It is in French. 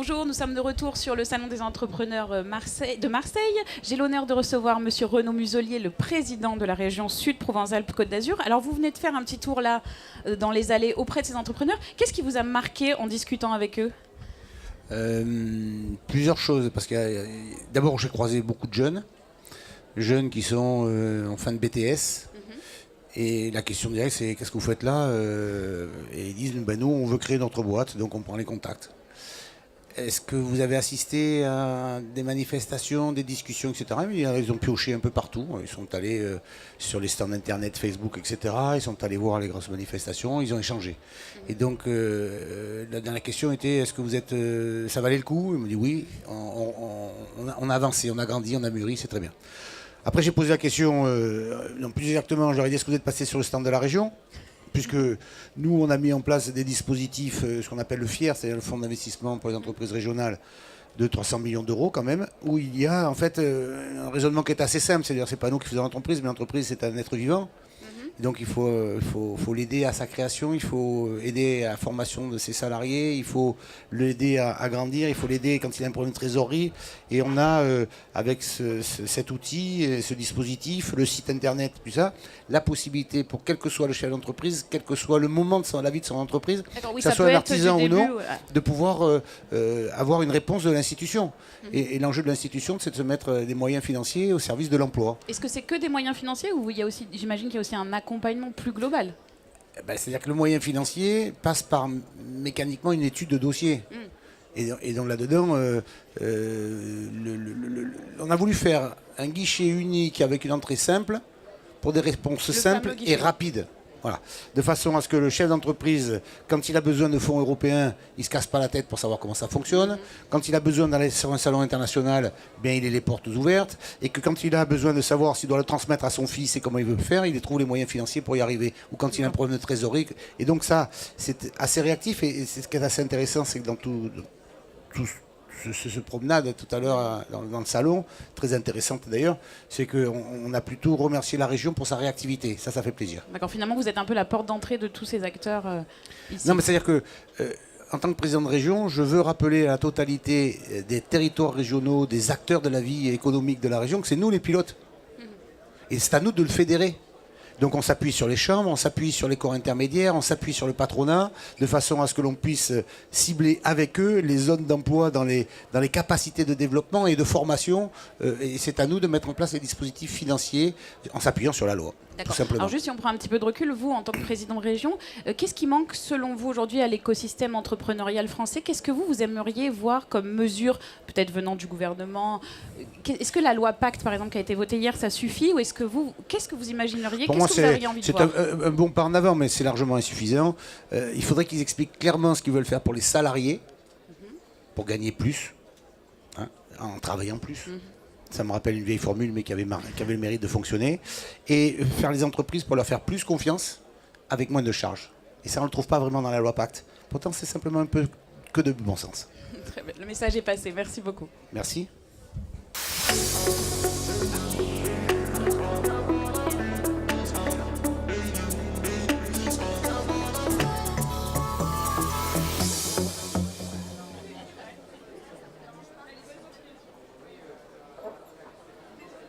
bonjour, nous sommes de retour sur le Salon des entrepreneurs de Marseille. J'ai l'honneur de recevoir Monsieur Renaud Muselier, le président de la région Sud Provence-Alpes-Côte d'Azur. Alors vous venez de faire un petit tour là, dans les allées auprès de ces entrepreneurs. Qu'est-ce qui vous a marqué en discutant avec eux ? Plusieurs choses, parce que d'abord j'ai croisé beaucoup de jeunes qui sont en fin de BTS. Et la question directe, c'est qu'est-ce que vous faites là? Et ils disent, ben nous, on veut créer notre boîte, donc on prend les contacts. Est-ce que vous avez assisté à des manifestations, des discussions, etc. Ils ont pioché un peu partout. Ils sont allés sur les stands internet, Facebook, etc. Ils sont allés voir les grosses manifestations, ils ont échangé. Et donc, la dernière question était, est-ce que vous êtes, ça valait le coup? Ils m'ont dit oui, on a avancé, on a grandi, on a mûri, c'est très bien. Après, j'ai posé la question, non plus exactement, j'aurais dit, est-ce que vous êtes passé sur le stand de la région? Puisque nous, on a mis en place des dispositifs, ce qu'on appelle le FIER, c'est-à-dire le fonds d'investissement pour les entreprises régionales, de 300 millions d'euros quand même, où il y a en fait un raisonnement qui est assez simple, c'est-à-dire c'est pas nous qui faisons l'entreprise, mais l'entreprise c'est un être vivant. Donc il faut l'aider à sa création, il faut aider à la formation de ses salariés, il faut l'aider à grandir, il faut l'aider quand il a un problème de trésorerie. Et on a, avec cet outil, ce dispositif, le site internet, tout ça, la possibilité pour quel que soit le chef d'entreprise, quel que soit le moment de la vie de son entreprise, oui, que ça soit un artisan ou non, de pouvoir avoir une réponse de l'institution. Et l'enjeu de l'institution, c'est de se mettre des moyens financiers au service de l'emploi. Est-ce que c'est que des moyens financiers ou il y a aussi, j'imagine qu'il y a aussi un accompagnement plus global? C'est-à-dire que le moyen financier passe par mécaniquement une étude de dossier. Et donc là-dedans, on a voulu faire un guichet unique avec une entrée simple pour des réponses simples et rapides. Voilà. De façon à ce que le chef d'entreprise, quand il a besoin de fonds européens, il ne se casse pas la tête pour savoir comment ça fonctionne. Quand il a besoin d'aller sur un salon international, bien, il ait les portes ouvertes. Et que quand il a besoin de savoir s'il doit le transmettre à son fils et comment il veut le faire, il trouve les moyens financiers pour y arriver. Ou quand il a un problème de trésorerie. Et donc ça, c'est assez réactif. Et c'est ce qui est assez intéressant, c'est que dans tout ce promenade tout à l'heure dans le salon, très intéressante d'ailleurs, c'est qu'on a plutôt remercié la région pour sa réactivité. Ça fait plaisir. D'accord, finalement vous êtes un peu la porte d'entrée de tous ces acteurs ici. Non, mais c'est-à-dire que en tant que président de région, je veux rappeler à la totalité des territoires régionaux, des acteurs de la vie économique de la région, que c'est nous les pilotes. Et c'est à nous de le fédérer. Donc on s'appuie sur les chambres, on s'appuie sur les corps intermédiaires, on s'appuie sur le patronat, de façon à ce que l'on puisse cibler avec eux les zones d'emploi dans les capacités de développement et de formation. Et c'est à nous de mettre en place les dispositifs financiers en s'appuyant sur la loi. Tout simplement. Alors juste si on prend un petit peu de recul, vous en tant que président de région, qu'est-ce qui manque selon vous aujourd'hui à l'écosystème entrepreneurial français? Qu'est-ce que vous aimeriez voir comme mesure, peut-être venant du gouvernement? Est-ce que la loi Pacte, par exemple, qui a été votée hier, ça suffit? Ou qu'est-ce que vous imagineriez? Qu'est-ce que vous auriez envie de voir? C'est un bon pas en avant, mais c'est largement insuffisant. Il faudrait qu'ils expliquent clairement ce qu'ils veulent faire pour les salariés, pour gagner plus, en travaillant plus. Ça me rappelle une vieille formule, mais qui avait le mérite de fonctionner. Et faire les entreprises pour leur faire plus confiance, avec moins de charges. Et ça, on ne le trouve pas vraiment dans la loi Pacte. Pourtant, c'est simplement un peu que de bon sens. Très bien. Le message est passé. Merci beaucoup. Merci.